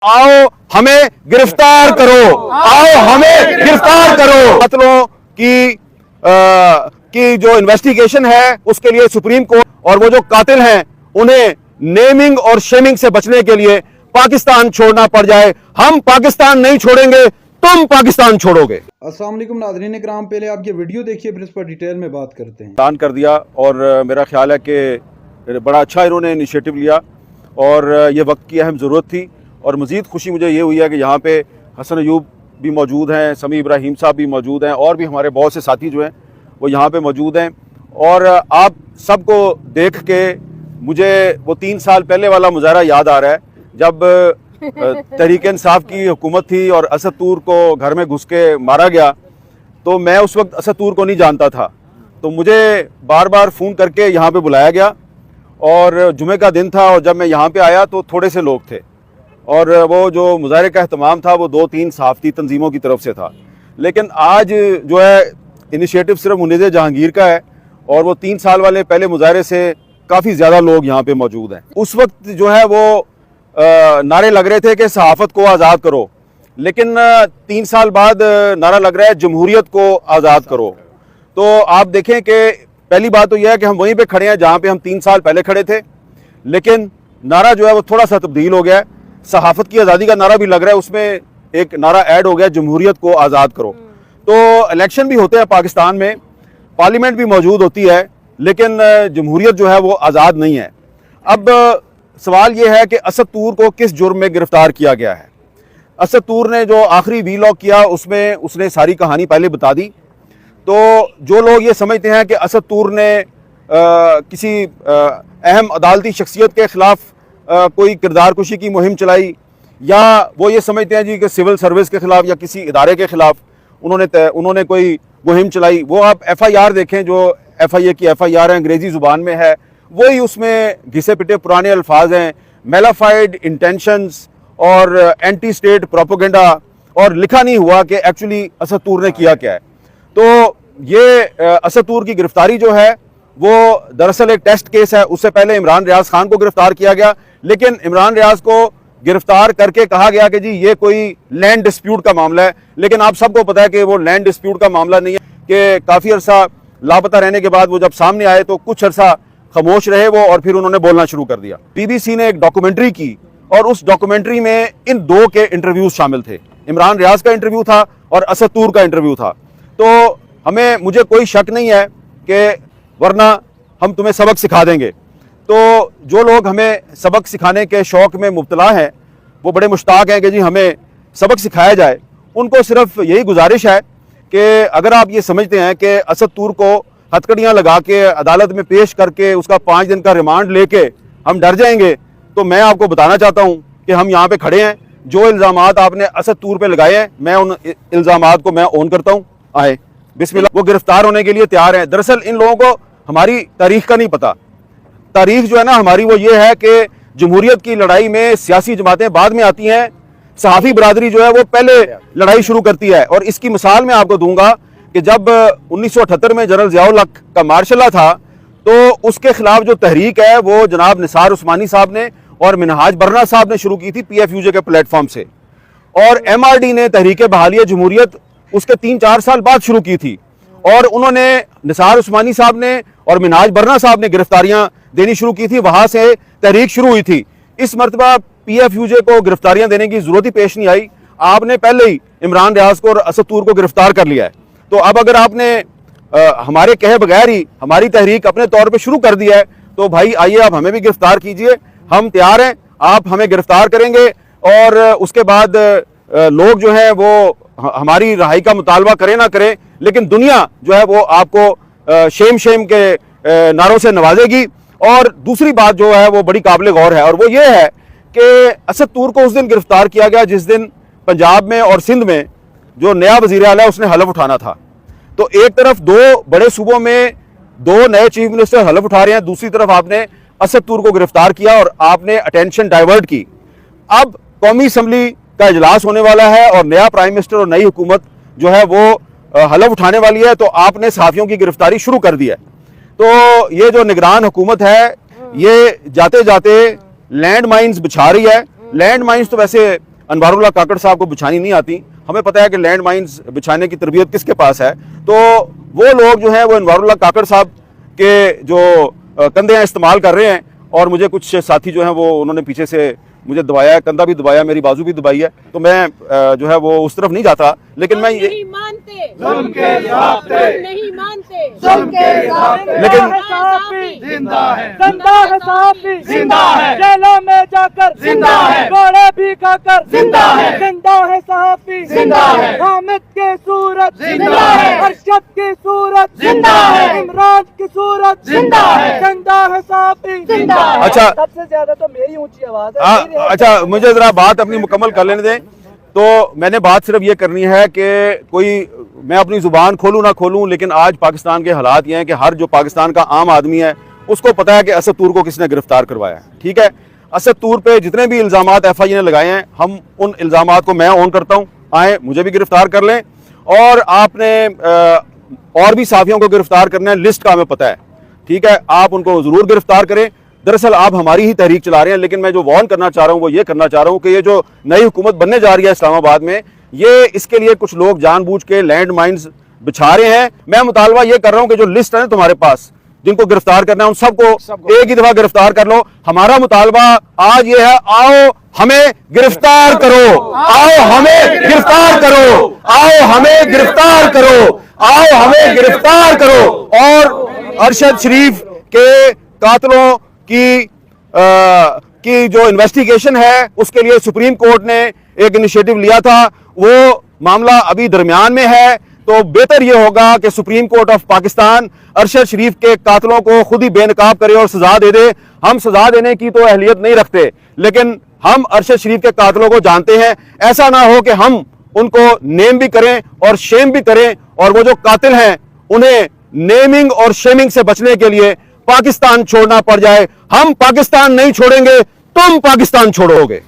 आओ हमें गिरफ्तार करो, आओ हमें गिरफ्तार करो। कातिलों की जो इन्वेस्टिगेशन है उसके लिए सुप्रीम कोर्ट और वो जो कातिल हैं उन्हें नेमिंग और शेमिंग से बचने के लिए पाकिस्तान छोड़ना पड़ जाए। हम पाकिस्तान नहीं छोड़ेंगे, तुम पाकिस्तान छोड़ोगे। अस्सलाम वालेकुम नाज़रीन इकराम, पहले आप ये वीडियो देखिए फिर इस पर डिटेल में बात करते हैं। ऐलान कर दिया और मेरा ख्याल है कि बड़ा अच्छा इन्होंने इनिशिएटिव लिया और ये वक्त की अहम ज़रूरत थी। और मज़ीद खुशी मुझे ये हुई है कि यहाँ पे हसन अयूब भी मौजूद हैं, समी इब्राहिम साहब भी मौजूद हैं और भी हमारे बहुत से साथी जो हैं वो यहाँ पे मौजूद हैं। और आप सबको देख के मुझे वो 3 साल पहले वाला मुजाहरा याद आ रहा है जब तहरीक इंसाफ की हुकूमत थी और असद तूर को घर में घुस के मारा गया। तो मैं उस वक्त असद तूर को नहीं जानता था, तो मुझे बार बार फ़ोन करके यहाँ पे बुलाया गया और जुमे का दिन था और जब मैं यहाँ पे आया तो थोड़े से लोग थे और वो जो मुजाहरे का अहतमाम था वो 2-3 सहाफ़ती तंजीमों की तरफ से था। लेकिन आज जो है इनिशिएटिव सिर्फ मुनीज़ जहांगीर का है और वो 3 साल वाले पहले मुजाहरे से काफ़ी ज़्यादा लोग यहाँ पे मौजूद हैं। उस वक्त जो है वो नारे लग रहे थे कि सहाफ़त को आज़ाद करो, लेकिन 3 साल बाद नारा लग रहा है जमहूरियत को आज़ाद करो। तो आप देखें कि पहली बात तो यह है कि हम वहीं पे खड़े हैं जहाँ पे हम 3 साल पहले खड़े थे, लेकिन नारा जो है वो थोड़ा सा तब्दील हो गया है। सहाफ़त की आज़ादी का नारा भी लग रहा है, उसमें एक नारा ऐड हो गया जमहूरियत को आज़ाद करो। तो इलेक्शन भी होते हैं पाकिस्तान में, पार्लियामेंट भी मौजूद होती है, लेकिन जमहूरियत जो है वो आज़ाद नहीं है। अब सवाल ये है कि असद तूर को किस जुर्म में गिरफ्तार किया गया है। असद तूर ने जो आखिरी वीलॉग किया उसमें उसने सारी कहानी पहले बता दी। तो जो लोग ये समझते हैं कि असद तूर ने किसी अहम अदालती शख्सियत के ख़िलाफ़ कोई किरदार कुशी की मुहिम चलाई, या वो ये समझते हैं जी कि सिविल सर्विस के ख़िलाफ़ या किसी इदारे के ख़िलाफ़ उन्होंने कोई मुहिम चलाई, वो आप FIR देखें, जो FIA की FIR है अंग्रेज़ी ज़ुबान में है, वही उसमें घिसे पिटे पुराने अल्फाज हैं, मेलाफाइड इंटेंशंस और एंटी स्टेट प्रोपोगेंडा, और लिखा नहीं हुआ कि एक्चुअली असद तूर ने किया क्या है। तो ये असद तूर की गिरफ्तारी जो है वो दरअसल एक टेस्ट केस है। उससे पहले इमरान रियाज खान को गिरफ्तार किया गया, लेकिन इमरान रियाज को गिरफ्तार करके कहा गया कि जी ये कोई लैंड डिस्प्यूट का मामला है, लेकिन आप सबको पता है कि वो लैंड डिस्प्यूट का मामला नहीं है, कि काफ़ी अरसा लापता रहने के बाद वो जब सामने आए तो कुछ अरसा खामोश रहे वो और फिर उन्होंने बोलना शुरू कर दिया। BBC ने एक डॉक्यूमेंट्री की और उस डॉक्यूमेंट्री में इन 2 के इंटरव्यूज शामिल थे, इमरान रियाज का इंटरव्यू था और असद तूर का इंटरव्यू था। तो मुझे कोई शक नहीं है कि वरना हम तुम्हें सबक सिखा देंगे। तो जो लोग हमें सबक सिखाने के शौक़ में मुब्तला हैं, वो बड़े मुश्ताक हैं कि जी हमें सबक सिखाया जाए। उनको सिर्फ यही गुजारिश है कि अगर आप ये समझते हैं कि असद तूर को हथकड़ियाँ लगा के अदालत में पेश करके उसका 5 दिन का रिमांड लेके हम डर जाएंगे, तो मैं आपको बताना चाहता हूँ कि हम यहाँ पे खड़े हैं। जो इल्ज़ामात आपने असद तूर पे लगाए हैं, मैं उन इल्ज़ामात को मैं ऑन करता हूँ। आए बिस्मिल्लाह, वो गिरफ्तार होने के लिए तैयार हैं। दरअसल इन लोगों को हमारी तारीख का नहीं पता। तारीख जो है ना हमारी वो ये है कि जमहूरियत की लड़ाई में सियासी जमातें बाद में आती हैं, सहाफ़ी बरादरी जो है वो पहले लड़ाई शुरू करती है। और इसकी मिसाल मैं आपको दूंगा कि जब 1978 में जनरल ज़िया उल हक का मार्शल था, तो उसके खिलाफ जो तहरीक है वो जनाब निसार उस्मानी साहब ने और मिनहाज बरना साहब ने शुरू की थी PFUJ के प्लेटफॉर्म से, और MRD ने तहरीक बहाली जमहूरियत उसके 3-4 साल बाद शुरू की थी। और उन्होंने निसार उस्मानी साहब ने और मिनहाज बरना साहब ने गिरफ्तारियां देनी शुरू की थी, वहां से तहरीक शुरू हुई थी। इस मरतबा PFUJ को गिरफ्तारियां देने की जरूरत ही पेश नहीं आई, आपने पहले ही इमरान रियाज को और असद तूर को गिरफ्तार कर लिया है। तो अब अगर आपने हमारे कहे बगैर ही हमारी तहरीक अपने तौर पर शुरू कर दिया है, तो भाई आइए आप हमें भी गिरफ्तार कीजिए, हम तैयार हैं। आप हमें गिरफ्तार करेंगे और उसके बाद लोग जो है वो हमारी रिहाई का मुतालबा करें ना करें, लेकिन दुनिया जो है वो आपको शेम के नारों से नवाजेगी। और दूसरी बात जो है वो बड़ी काबिल गौर है, और वो ये है कि असद तूर को उस दिन गिरफ्तार किया गया जिस दिन पंजाब में और सिंध में जो नया वज़ीर आला है उसने हलफ उठाना था। तो एक तरफ 2 बड़े सूबों में 2 नए चीफ मिनिस्टर हलफ उठा रहे हैं, दूसरी तरफ आपने असद तूर को गिरफ्तार किया और आपने अटेंशन डाइवर्ट की। अब कौमी असम्बली का इजलास होने वाला है और नया प्राइम मिनिस्टर और नई हुकूमत जो है वो हलफ उठाने वाली है, तो आपने सहाफ़ियों की गिरफ्तारी शुरू कर दी है। तो ये जो निगरान हुकूमत है ये जाते जाते लैंड माइन्स बिछा रही है। लैंड माइन्स तो वैसे अनवारुल्लाह काकड़ साहब को बिछानी नहीं आती। हमें पता है कि लैंड माइंस बिछाने की तरबियत किसके पास है। तो वो लोग जो है वो अनवारुल्लाह काकड़ साहब के जो कंधे इस्तेमाल कर रहे हैं, और मुझे कुछ साथी जो हैं वो उन्होंने पीछे से मुझे दबाया है, कंधा भी दबाया, मेरी बाजू भी दबाई है। तो मैं जो है वो उस तरफ नहीं जाता, लेकिन मैं ये नहीं मानते, नहीं मानते, लेकिन जिंदा है, जिंदा है, जेलों में जाकर जिंदा है, घोड़े भी खाकर जिंदा है सहाफी, जिंदा है, हामिद की सूरत जिंदा है, अरशद की सूरत जिंदा है, इमरान की सूरत जिंदा है सहाफी, जिंदा है। अच्छा, सबसे ज्यादा तो मेरी ऊंची आवाज है। अच्छा, मुझे जरा बात अपनी मुकम्मल कर लेने दें। तो मैंने बात सिर्फ ये करनी है कि कोई मैं अपनी जुबान खोलूं ना खोलूं, लेकिन आज पाकिस्तान के हालात ये हैं कि हर जो पाकिस्तान का आम आदमी है उसको पता है कि असद तूर को किसने गिरफ्तार करवाया है। ठीक है, असद तूर पे जितने भी इल्जामात FI ने लगाए हैं, हम उन इल्जामात को मैं ऑन करता हूं, आए मुझे भी गिरफ्तार कर लें। और आपने और भी साथियों को गिरफ्तार करना है, लिस्ट का हमें पता है। ठीक है, आप उनको जरूर गिरफ्तार करें। दरअसल आप हमारी ही तहरीक चला रहे हैं, लेकिन मैं जो वार्न करना चाह रहा हूं वो ये करना चाह रहा हूं कि ये जो नई हुकूमत बनने जा रही है इस्लामाबाद में, ये इसके लिए कुछ लोग जानबूझ के लैंड माइंस बिछा रहे हैं। मैं मुतालबा ये कर रहा हूं कि जो लिस्ट है तुम्हारे पास जिनको गिरफ्तार करना है उन सबको एक ही दफा गिरफ्तार कर लो। हमारा मुतालबा आज ये है, आओ हमें गिरफ्तार करो, आओ हमें गिरफ्तार करो, आओ हमें गिरफ्तार करो, आओ हमें गिरफ्तार करो। और अरशद शरीफ के कातलों की जो इन्वेस्टिगेशन है उसके लिए सुप्रीम कोर्ट ने एक इनिशिएटिव लिया था, वो मामला अभी दरमियान में है। तो बेहतर यह होगा कि Supreme Court of Pakistan Arshad Sharif के कातलों को खुद ही बेनकाब करे और सजा दे दे। हम सजा देने की तो अहलियत नहीं रखते, लेकिन हम अरशद शरीफ के कातलों को जानते हैं। ऐसा ना हो कि हम उनको नेम भी करें और शेम भी करें, और वो जो कातिल हैं उन्हें नेमिंग और शेमिंग से बचने के लिए पाकिस्तान छोड़ना पड़ जाए। हम पाकिस्तान नहीं छोड़ेंगे, तुम पाकिस्तान छोड़ोगे।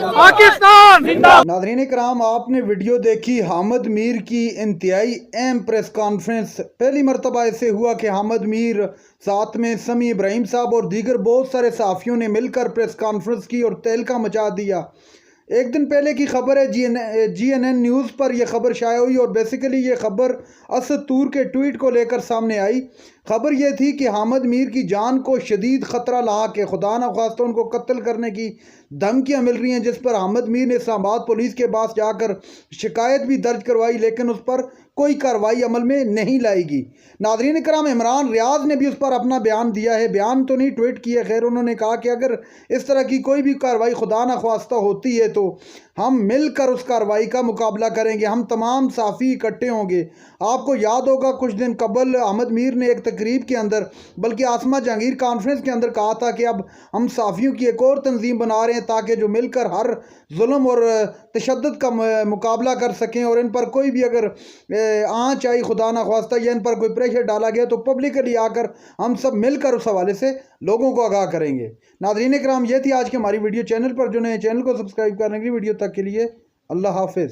पाकिस्तान नाज़रीन कराम, आपने वीडियो देखी हामिद मीर की इंतहाई अहम प्रेस कॉन्फ्रेंस। पहली मरतबा ऐसे हुआ कि हामिद मीर साथ में समी इब्राहिम साहब और दीगर बहुत सारे सहाफ़ियों ने मिलकर प्रेस कॉन्फ्रेंस की और तहलका मचा दिया। एक दिन पहले की खबर है, GNN न्यूज़ पर यह खबर शाया हुई और बेसिकली ये खबर असद तूर के ट्वीट को लेकर सामने आई। खबर यह थी कि हामिद मीर की जान को शदीद ख़तरा लाक है, खुदा न खास्ता उनको कत्ल करने की धमकियां मिल रही हैं, जिस पर हामिद मीर ने इस्लामाबाद पुलिस के पास जाकर शिकायत भी दर्ज करवाई, लेकिन उस पर कोई कार्रवाई अमल में नहीं लाएगी। नाज़रीन कराम, इमरान रियाज ने भी उस पर अपना बयान दिया है, बयान तो नहीं ट्वीट किया, खैर उन्होंने कहा कि अगर इस तरह की कोई भी कार्रवाई खुदा न ख्वास्ता होती है तो हम मिलकर उस कार्रवाई का मुकाबला करेंगे, हम तमाम साफ़ी इकट्ठे होंगे। आपको याद होगा कुछ दिन कबल हामिद मीर ने एक तकरीब के अंदर, बल्कि आसमा जहांगीर कॉन्फ्रेंस के अंदर कहा था कि अब हम साफ़ियों की एक और तंजीम बना रहे हैं ताकि जो मिलकर हर जुल्म और तशद्दुद का मुकाबला कर सकें, और इन पर कोई भी अगर आँच आई खुदा न ख्वास्ता या इन पर कोई प्रेशर डाला गया तो पब्लिकली आकर हम सब मिलकर उस हवाले से लोगों को आगाह करेंगे। नाज़रीन कराम, ये थी आज की हमारी वीडियो। चैनल पर जो नए चैनल को सब्सक्राइब करने की वीडियो तक के लिए अल्लाह हाफिज़।